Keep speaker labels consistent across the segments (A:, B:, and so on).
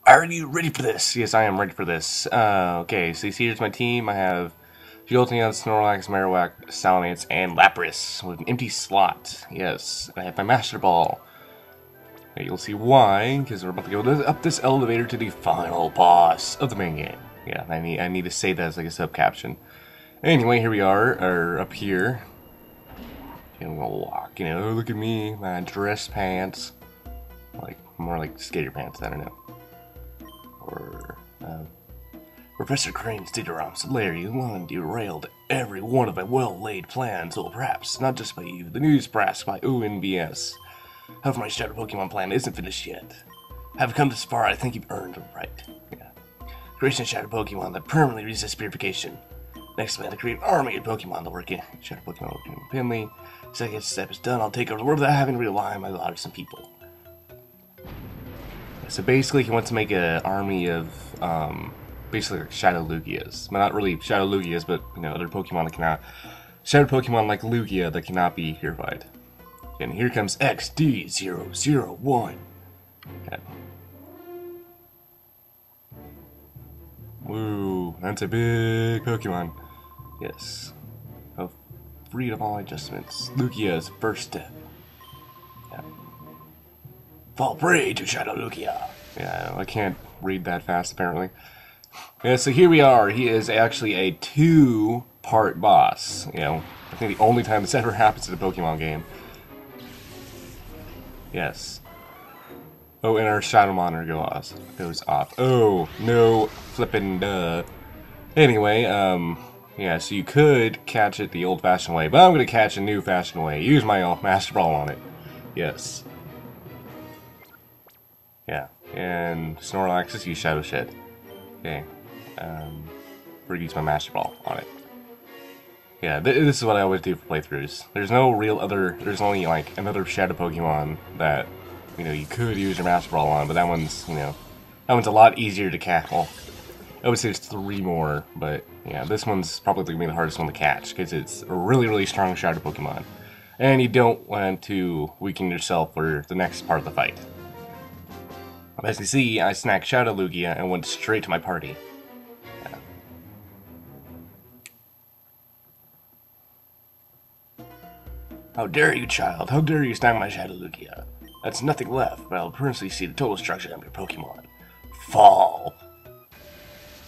A: Are you ready for this? Yes, I am ready for this. Okay, so here's my team. I have Jolteon, Snorlax, Marowak, Salamence, and Lapras with an empty slot. Yes, I have my Master Ball. Okay, you'll see why, because we're about to go up this elevator to the final boss of the main game. Yeah, I need to say that as like a sub-caption. Anyway, here we are, up here. And we're gonna walk, look at me, my dress pants. Like, more like skater pants, I don't know. Or, Professor Crane's Diggerom's Larry Lund derailed every one of my well-laid plans, or perhaps not just by you, the news press by ONBS. However, my Shadow Pokemon plan isn't finished yet. Have come this far, I think you've earned the right. Yeah. Creation of Shadow Pokemon that permanently resist purification. Next plan to create an army of Pokemon that work in Shadow Pokemon working independently. Second step is done, I'll take over the world without having to rely on my lives and people. So basically, he wants to make an army of, basically like Shadow Lugias. Well, not really Shadow Lugias, but, other Pokemon that cannot... Shadow Pokemon like Lugia that cannot be purified. And here comes XD001. Okay. Woo, that's a big Pokemon. Yes. Oh, freed of all adjustments. Lugia's first step. Yeah. Fall prey to Shadow Lugia. Yeah, I can't read that fast, apparently. Yeah, so here we are. He is actually a two-part boss. I think the only time this ever happens in a Pokemon game. Yes. Oh, and our Shadow Monitor goes off. Oh, no flippin' duh. Anyway, yeah, so you could catch it the old-fashioned way, but I'm gonna catch a new-fashioned way. Use my Master Ball on it. Yes. Yeah, and Snorlax, just use Shadow Shed. Okay, or use my Master Ball on it. Yeah, this is what I always do for playthroughs. There's no real other, there's only like another Shadow Pokemon that, you could use your Master Ball on, but that one's, that one's a lot easier to catch. Well, I would say there's 3 more, but yeah, this one's probably going to be the hardest one to catch, because it's a really, really strong Shadow Pokemon. And you don't want to weaken yourself for the next part of the fight. As you see, I snagged Shadow Lugia and went straight to my party. Yeah. How dare you, child? How dare you snag my Shadow Lugia? That's nothing left, but I'll personally see the total destruction of your Pokemon. Fall!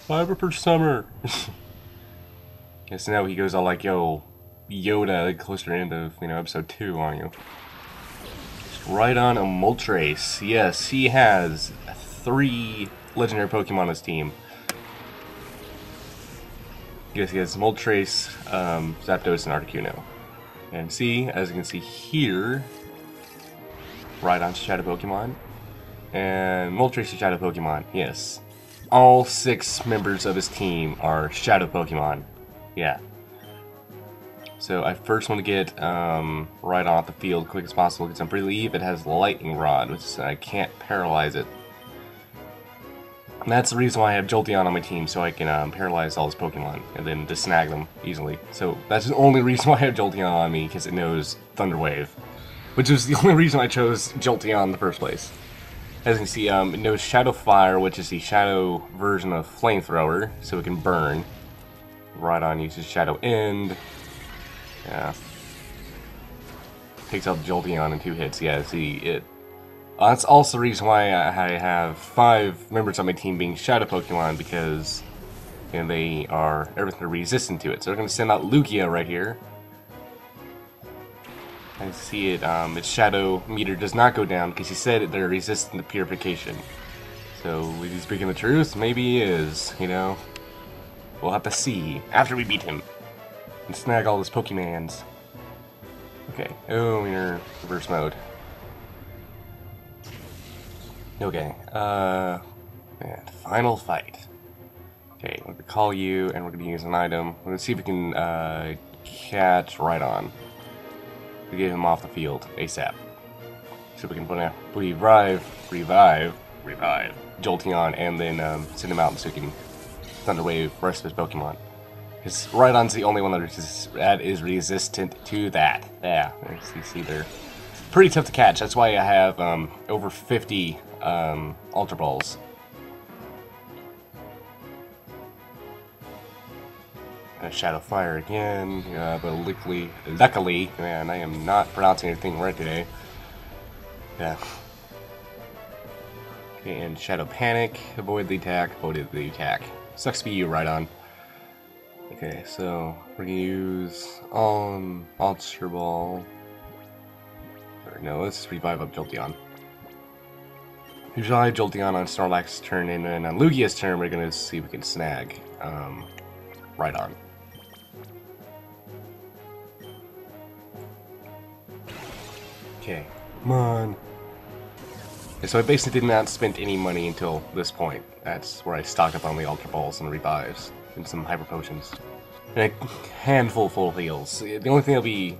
A: Fiber per summer! Yes, now he goes all like, yo, Yoda, like closer to the end of, episode 2 on you. Right on a Moltres. Yes, he has 3 legendary Pokemon on his team. Yes, he has Moltres, Zapdos, and Articuno. And see, as you can see here, right on Shadow Pokemon. And Moltres is Shadow Pokemon, yes. All 6 members of his team are Shadow Pokemon. Yeah. So I first want to get right off the field quick as possible, because I believe it has Lightning Rod, which I can't paralyze it. And that's the reason why I have Jolteon on my team, so I can paralyze all his Pokemon, and then just snag them easily. So that's the only reason why I have Jolteon on me, because it knows Thunder Wave. Which is the only reason I chose Jolteon in the first place. As you can see, it knows Shadow Fire, which is the Shadow version of Flamethrower, so it can burn. Rhydon uses Shadow End. Yeah. Takes out Jolteon in 2 hits. Yeah, see, it... that's also the reason why I have 5 members on my team being Shadow Pokemon, because they are everything resistant to it. So they're going to send out Lugia right here. I see it, its Shadow meter does not go down, because he said they're resistant to purification. So, is he speaking the truth? Maybe he is, We'll have to see after we beat him. And snag all his Pokemans. Okay. Oh, we're in reverse mode. Okay. And final fight. Okay, we're gonna call you, and we're gonna use an item. We're gonna see if we can catch Rhydon. We get him off the field ASAP. So we can put a revive Jolteon, and then send him out so he can Thunder Wave the rest of his Pokemon. Because Rhydon's the only one that is resistant to that. Yeah, you see they're pretty tough to catch. That's why I have over 50 Ultra Balls. Shadow Fire again, but luckily, man, I am not pronouncing anything right today. Yeah. Okay, and Shadow Panic, avoid the attack, avoided the attack. Sucks to be you, right on. Okay, so we're gonna use Ultra Ball. Or no, let's revive up Jolteon. Revive Jolteon on Snorlax's turn, and then on Lugia's turn, we're gonna see if we can snag right on. Okay, come on. Okay, so I basically did not spend any money until this point. That's where I stocked up on the Ultra Balls and Revives and some Hyper Potions. And a handful full of heals. The only thing I'll be,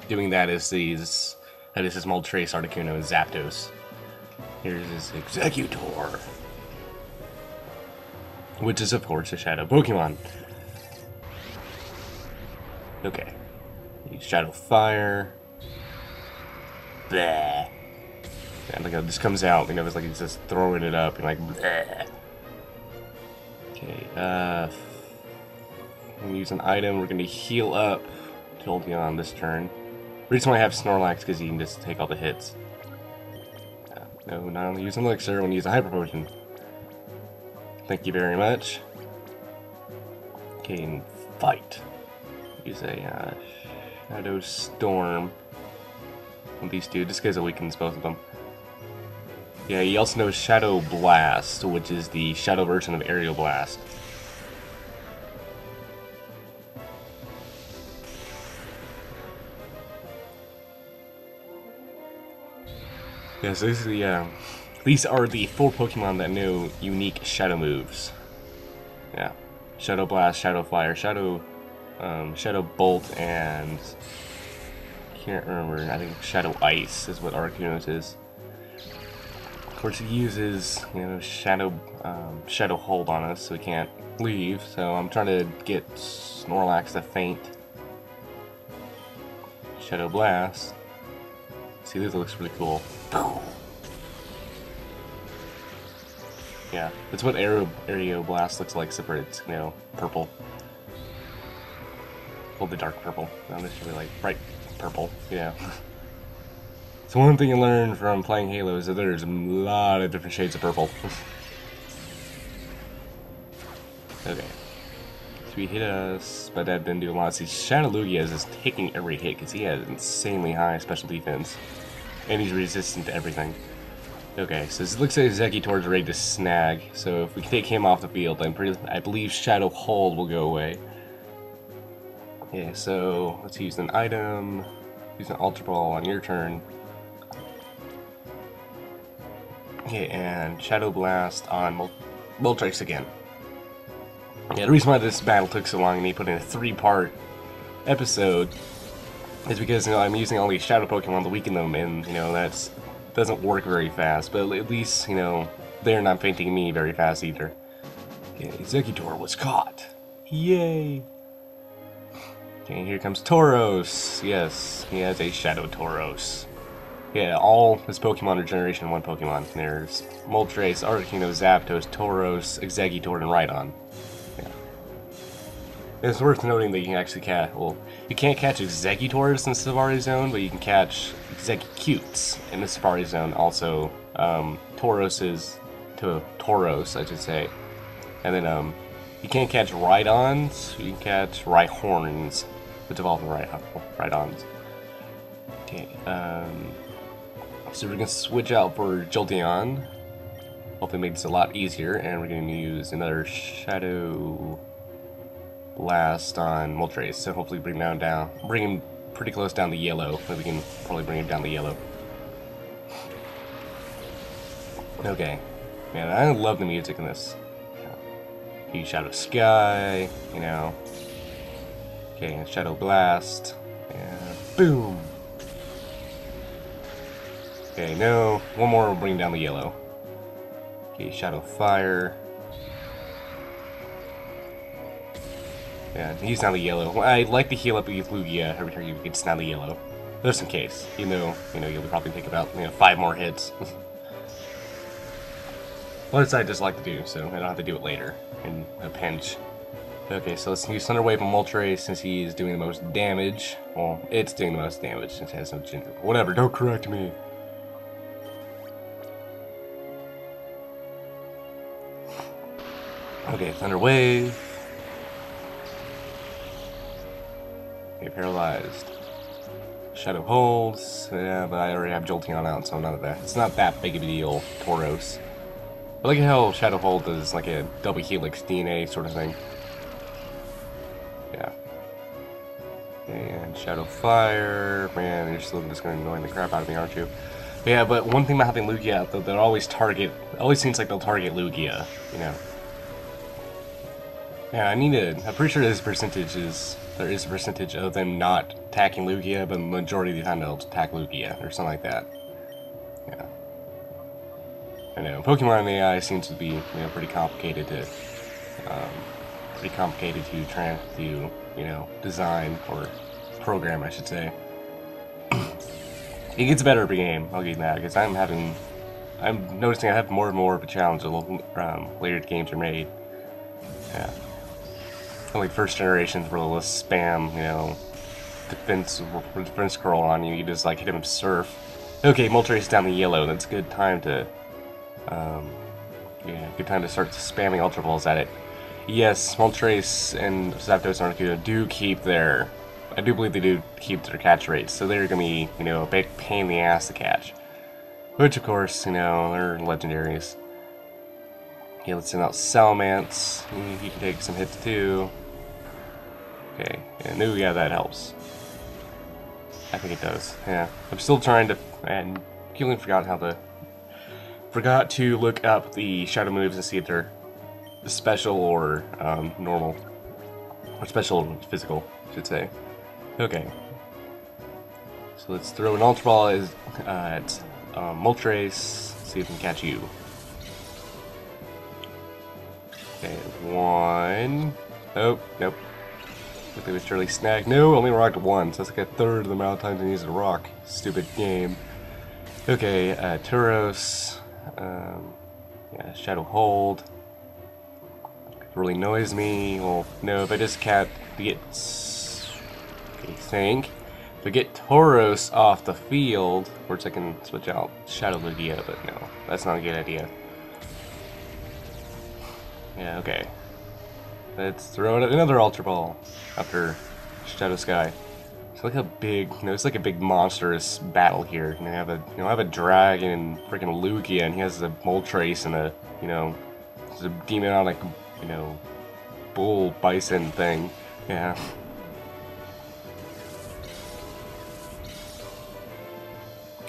A: doing that is this Moltres, Articuno, and Zapdos. Here's his Executor. Which is, of course, a Shadow Pokemon. Okay. Use Shadow Fire. Bleh. And like this comes out, it's like he's just throwing it up and like bleh. Okay, we're gonna use an item, we're gonna heal up Jolteon this turn. The reason why I have Snorlax because he can just take all the hits. No, not only use an elixir, when you use a Hyper Potion. Thank you very much. Okay, and fight. Use a Shadow Storm. With these two, just because it weakens both of them. Yeah, he also knows Shadow Blast, which is the shadow version of Aerial Blast. Yeah, so this is these are the 4 Pokemon that know unique Shadow moves. Yeah, Shadow Blast, Shadow Fire, Shadow Bolt, and can't remember. I think Shadow Ice is what Articuno's is. Of course, he uses Shadow Hold on us, so we can't leave. So I'm trying to get Snorlax to faint. Shadow Blast. See, this looks really cool. Yeah, that's what Aerial Blast looks like, except for it's purple. Well, the dark purple. Not necessarily like bright purple. Yeah. So one thing you learn from playing Halo is that there's a lot of different shades of purple. Okay. So he hit us, but that didn't do a lot. See, Shadow Lugia is just taking every hit because he has insanely high special defense. And he's resistant to everything. Okay, so it looks like Executor's ready to snag. So if we take him off the field, I believe Shadow Hold will go away. Okay, so let's use an item. Use an Ultra Ball on your turn. Okay, and Shadow Blast on Moltres again. Yeah, the reason why this battle took so long and he put in a 3-part episode is because I'm using all these Shadow Pokemon to weaken them, and that doesn't work very fast. But at least they're not fainting me very fast either. Okay, Executor was caught. Yay! Okay, here comes Tauros. Yes, he has a Shadow Tauros. Yeah, all his Pokemon are Generation 1 Pokemon. There's Moltres, Articuno, Zapdos, Tauros, Executor, and Rhydon. Yeah. It's worth noting that you can actually catch, you can't catch Executors in the Safari Zone, but you can catch Executes in the Safari Zone. Also, Tauros, I should say. And then, you can't catch Rhydons, you can catch Rhyhorns, which evolve in Rhydons. Okay, so we're gonna switch out for Jolteon. Hopefully makes it a lot easier, and we're gonna use another Shadow Blast on Moltres, so hopefully bring him pretty close down to yellow. But we can probably bring him down to yellow. Okay, man, I love the music in this. Use Shadow Sky, Okay, and Shadow Blast, and boom. Okay, no, one more will bring down the yellow. Okay, Shadow Fire. Yeah, he's down the yellow. Well, I'd like to heal up with Lugia every time he gets down the yellow. Just in case, even though, you'll probably take about, 5 more hits. Well, that's what I just like to do, so I don't have to do it later in a pinch. Okay, so let's use Thunder Wave on Moltres since he's doing the most damage. Well, it's doing the most damage since it has no ginger. Whatever, don't correct me. Okay, Thunder Wave. Okay, paralyzed. Shadow holds. Yeah, but I already have Jolteon out, so none of that. It's not that big of a deal, Tauros. I like how Shadow Hold does like a double helix DNA sort of thing. Yeah. And Shadow Fire. Man, you're still just going to annoy the crap out of me, aren't you? But yeah, but one thing about having Lugia out, though, they'll always target. It always seems like they'll target Lugia, you know. Yeah, I'm pretty sure there is a percentage of them not attacking Lugia, but the majority of the time they'll attack Lugia, or something like that. Yeah. I know, Pokemon AI seems to be, you know, pretty complicated to design, or program, I should say. It gets better every game, I'll give you that, because I'm noticing I have more and more of a challenge the later games are made. Yeah. Like first generations where they'll just spam, you know, defense scroll on you. You just like hit him with surf. Okay, Moltres down the yellow. That's a good time to, yeah, good time to start spamming Ultra Balls at it. Yes, Moltres and Zapdos and Articuno do keep their, I do believe they do keep their catch rates. So they're gonna be, you know, a big pain in the ass to catch. Which of course, you know, they're legendaries. Okay, let's send out Salamence. He can take some hits too. Okay, and yeah, that helps. I think it does. Yeah, I'm still trying to, and completely forgot to look up the shadow moves and see if they're special or normal, or special or physical, I should say. Okay, so let's throw an Ultra Ball at Moltres. See if we can catch you. Okay, one. Oh, nope. It was surely snagged. No, only rocked once. That's like a third of the amount of times I used a rock. Stupid game. Okay, Tauros. Yeah, Shadow Hold. It really annoys me. Well, no, if I just get. Okay, think. If I get Tauros off the field, of course I can switch out Shadow Lugia, but no, that's not a good idea. Yeah, okay. Let's throw out another Ultra Ball after Shadow Sky. It's like a big, you know, it's like a big monstrous battle here. And I have a dragon and freaking Lugia, and he has a Moltres and a, you know, it's a demonic, you know, bull bison thing. Yeah.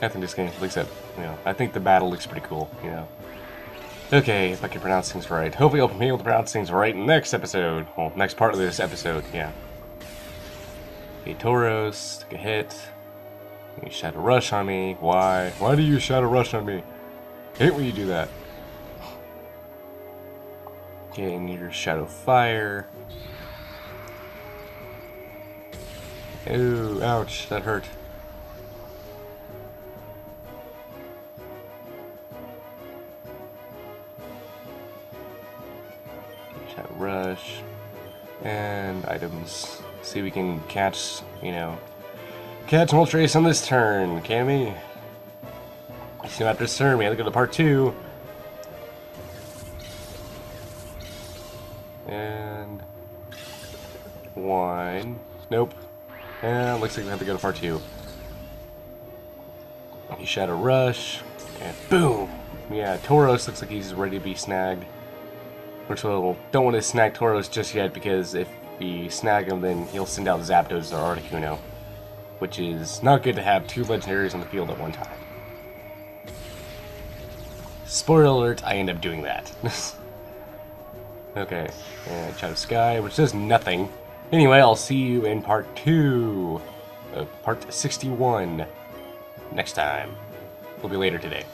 A: I think this game looks at, you know, I think the battle looks pretty cool, you know. Okay, if I can pronounce things right. Hopefully I'll be able to pronounce things right next episode. Well, next part of this episode, yeah. Okay, Tauros, take a hit. You Shadow Rush on me. Why? Why do you Shadow Rush on me? I hate when you do that. Okay, and your Shadow Fire. Ooh, ouch, that hurt. Rush and items. See if we can catch, you know, catch Moltres on this turn, can we? See after this turn, we have to go to part 2. And 1. Nope. And looks like we have to go to part 2. Shadow Rush and boom! Yeah, Tauros looks like he's ready to be snagged. Which we'll don't want to snag Tauros just yet, because if we snag him, then he'll send out Zapdos or Articuno, which is not good to have 2 legendaries on the field at one time. Spoiler alert, I end up doing that. Okay, and Shadow Sky, which does nothing. Anyway, I'll see you in part 2 of part 61 next time. Will be later today.